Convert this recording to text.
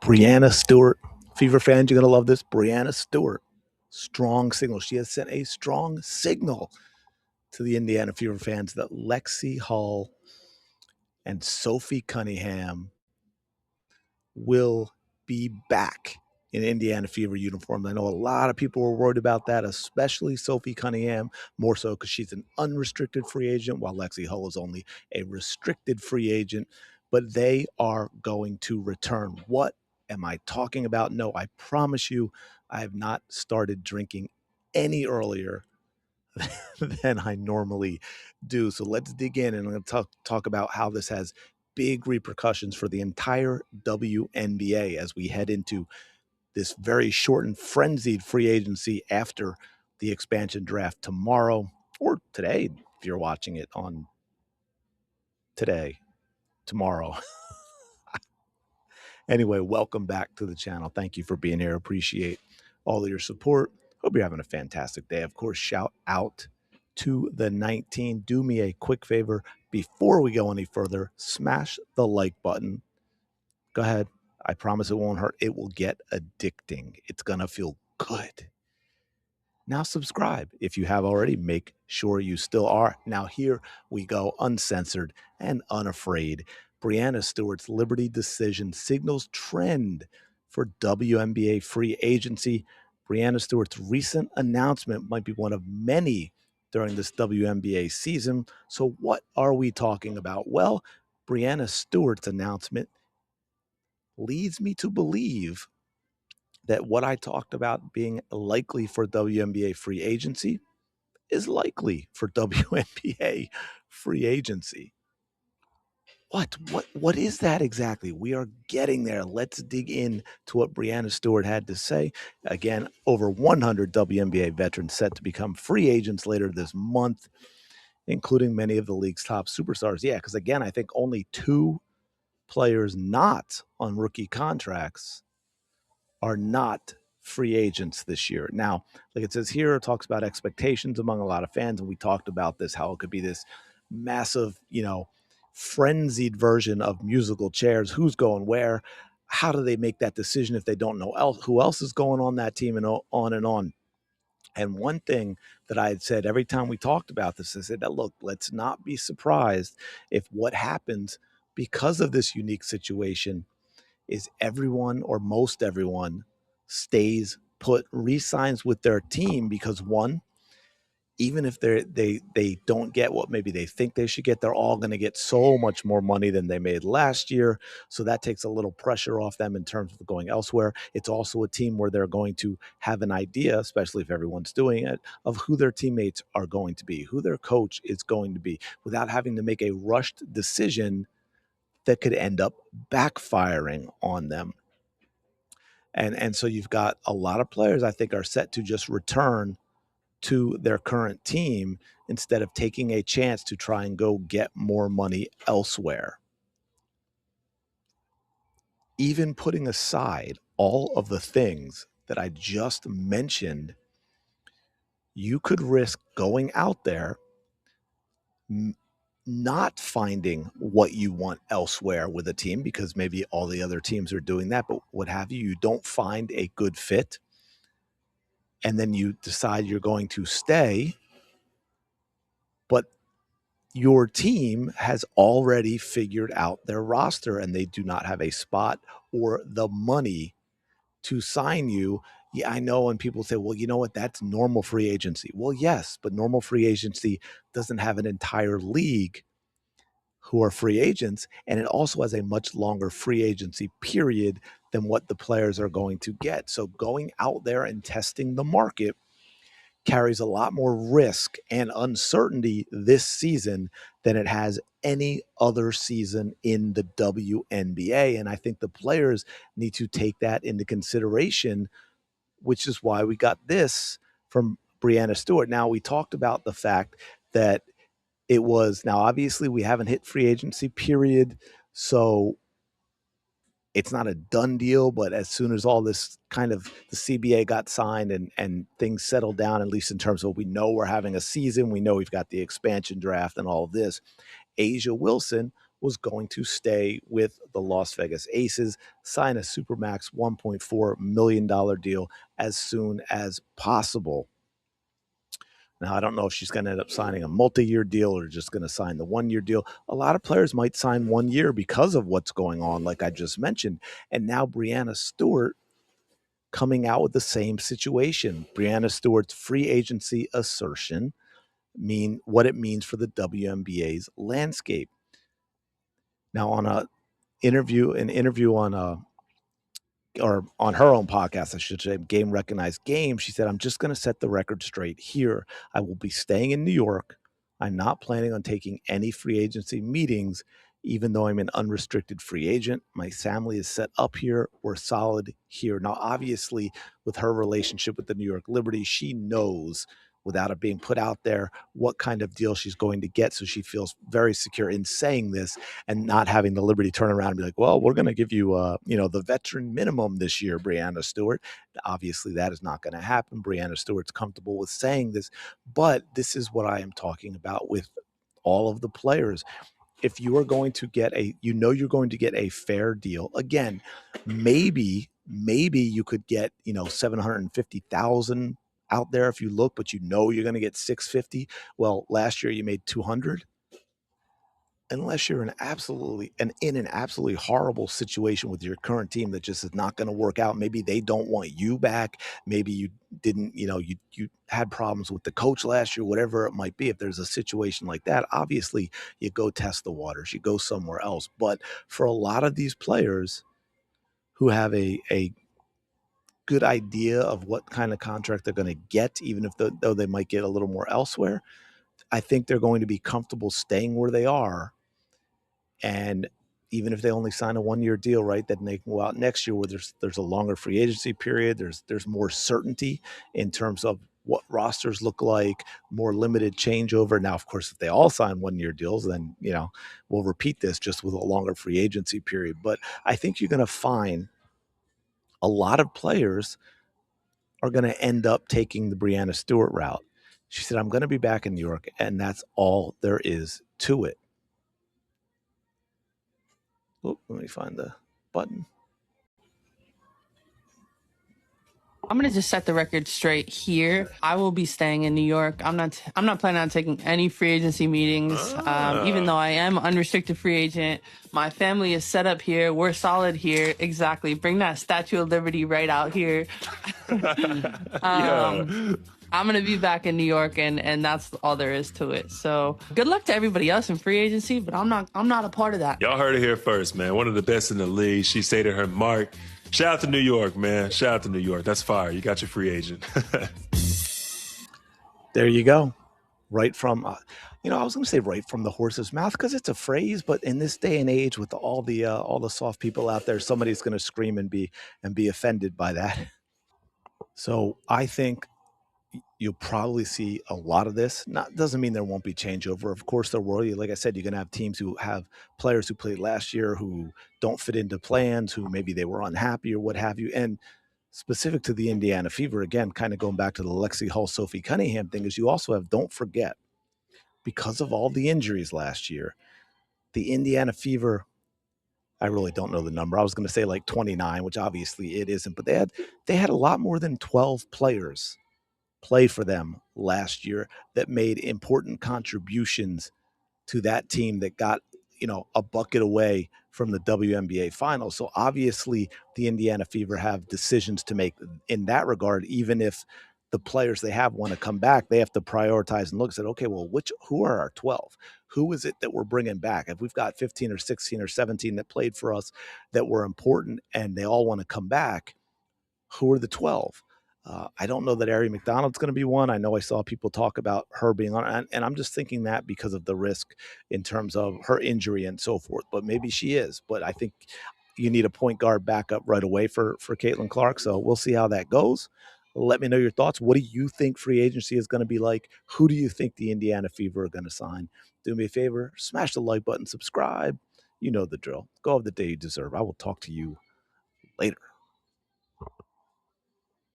Breanna Stewart. Fever fans, you're going to love this. Breanna Stewart. Strong signal. She has sent a strong signal to the Indiana Fever fans that Lexie Hull and Sophie Cunningham will be back in Indiana Fever uniforms. I know a lot of people were worried about that, especially Sophie Cunningham, more so because she's an unrestricted free agent, while Lexie Hull is only a restricted free agent. But they are going to return. What am I talking about? No, I promise you, I have not started drinking any earlier than I normally do. So let's dig in, and I'm going to talk about how this has big repercussions for the entire WNBA as we head into this very shortened, frenzied free agency after the expansion draft tomorrow, or today, if you're watching it on tomorrow. Anyway, welcome back to the channel. Thank you for being here. Appreciate all of your support. Hope you're having a fantastic day. Of course, shout out to the 19. Do me a quick favor before we go any further. Smash the like button. Go ahead. I promise it won't hurt. It will get addicting. It's going to feel good. Now subscribe. If you have already, make sure you still are. Now here we go, uncensored and unafraid. Breanna Stewart's Liberty decision signals trend for WNBA free agency. Breanna Stewart's recent announcement might be one of many during this WNBA season. So what are we talking about? Well, Breanna Stewart's announcement leads me to believe that what I talked about being likely for WNBA free agency is likely for WNBA free agency. What is that exactly? We are getting there. Let's dig in to what Breanna Stewart had to say. Again, over 100 WNBA veterans set to become free agents later this month, including many of the league's top superstars. Yeah, because again, I think only 2 players not on rookie contracts are not free agents this year. Now, like it says here, it talks about expectations among a lot of fans, and we talked about this, how it could be this massive, frenzied version of musical chairs. Who's going where? How do they make that decision if they don't know who else is going on that team, and on and on? And one thing that I had said every time we talked about this, I said that, look, let's not be surprised if what happens because of this unique situation is everyone or most everyone stays put, re-signs with their team, because one, even if they don't get what maybe they think they should get, they're all going to get so much more money than they made last year. So that takes a little pressure off them in terms of going elsewhere. It's also a team where they're going to have an idea, especially if everyone's doing it, of who their teammates are going to be, who their coach is going to be, without having to make a rushed decision that could end up backfiring on them. And so you've got a lot of players I think are set to just return to their current team instead of taking a chance to try and go get more money elsewhere. Even putting aside all of the things that I just mentioned, you could risk going out there, not finding what you want elsewhere with a team, because maybe all the other teams are doing that, but what have you, you don't find a good fit, and then you decide you're going to stay, but your team has already figured out their roster and they do not have a spot or the money to sign you. Yeah, I know. And people say, well, you know what? That's normal free agency. Well, yes, but normal free agency doesn't have an entire league who are free agents. And it also has a much longer free agency period than what the players are going to get. So going out there and testing the market carries a lot more risk and uncertainty this season than it has any other season in the WNBA. And I think the players need to take that into consideration, which is why we got this from Breanna Stewart. Now, we talked about the fact that it was, now obviously we haven't hit free agency period, so it's not a done deal, but as soon as all this kind of the CBA got signed and things settled down, at least in terms of, we know we're having a season, we know we've got the expansion draft and all of this, A'ja Wilson was going to stay with the Las Vegas Aces, sign a Supermax $1.4 million deal as soon as possible. Now, I don't know if she's going to end up signing a multi-year deal or just going to sign the one-year deal. A lot of players might sign 1 year because of what's going on, like I just mentioned. And now Breanna Stewart coming out with the same situation. Breanna Stewart's free agency assertion mean what it means for the WNBA's landscape. Now, on an interview on her own podcast, I should say, Game Recognized Game, she said, "I'm just going to set the record straight here. I will be staying in New York. I'm not planning on taking any free agency meetings, even though I'm an unrestricted free agent. My family is set up here. We're solid here." Now, obviously, with her relationship with the New York Liberty, she knows without it being put out there what kind of deal she's going to get. So she feels very secure in saying this and not having the Liberty turn around and be like, "Well, we're going to give you, the veteran minimum this year, Breanna Stewart." Obviously, that is not going to happen. Breanna Stewart's comfortable with saying this, but this is what I am talking about with all of the players. If you are going to get you're going to get a fair deal. Again, maybe you could get 750,000 out there if you look, but you're going to get 650. Well, last year you made 200. Unless you're in an absolutely horrible situation with your current team that just is not going to work out. Maybe they don't want you back. Maybe you didn't, you had problems with the coach last year, whatever it might be. If there's a situation like that, obviously you go test the waters, you go somewhere else. But for a lot of these players who have a good idea of what kind of contract they're going to get, even if though they might get a little more elsewhere, I think they're going to be comfortable staying where they are. And even if they only sign a 1-year deal, right, then they can go out next year where there's a longer free agency period. There's more certainty in terms of what rosters look like, more limited changeover. Now, of course, if they all sign 1-year deals, then, we'll repeat this just with a longer free agency period. But I think you're going to find a lot of players are going to end up taking the Breanna Stewart route. She said, "I'm going to be back in New York, and that's all there is to it." Let me find the button. I'm gonna just set the record straight here. I will be staying in New York. I'm not planning on taking any free agency meetings. Even though I am unrestricted free agent, my family is set up here. We're solid here. Exactly. Bring that Statue of Liberty right out here. I'm gonna be back in New York, and that's all there is to it. So good luck to everybody else in free agency, but I'm not a part of that. Y'all heard it here first, man. One of the best in the league. She stated her mark. Shout out to New York, man. Shout out to New York. That's fire. You got your free agent. There you go. Right from, I was going to say right from the horse's mouth because it's a phrase, but in this day and age with all the soft people out there, somebody's going to scream and be offended by that. So I think you'll probably see a lot of this. Doesn't mean there won't be changeover. Of course there will. Like I said, you're going to have teams who have players who played last year who don't fit into plans, who maybe they were unhappy or what have you. And specific to the Indiana Fever, again, kind of going back to the Lexie Hull, Sophie Cunningham thing, is you also have, don't forget, because of all the injuries last year, the Indiana Fever, I really don't know the number. I was going to say like 29, which obviously it isn't, but they had a lot more than 12 players play for them last year that made important contributions to that team that got, a bucket away from the WNBA finals. So obviously the Indiana Fever have decisions to make in that regard. Even if the players they have want to come back, they have to prioritize and look and say, okay, well, who are our 12? Who is it that we're bringing back? If we've got 15 or 16 or 17 that played for us that were important and they all want to come back, who are the 12? I don't know that Ari McDonald's going to be one. I know I saw people talk about her being on, and I'm just thinking that because of the risk in terms of her injury and so forth. But maybe she is. But I think you need a point guard backup right away for Caitlin Clark. So we'll see how that goes. Let me know your thoughts. What do you think free agency is going to be like? Who do you think the Indiana Fever are going to sign? Do me a favor, smash the like button, subscribe. You know the drill. Go have the day you deserve. I will talk to you later.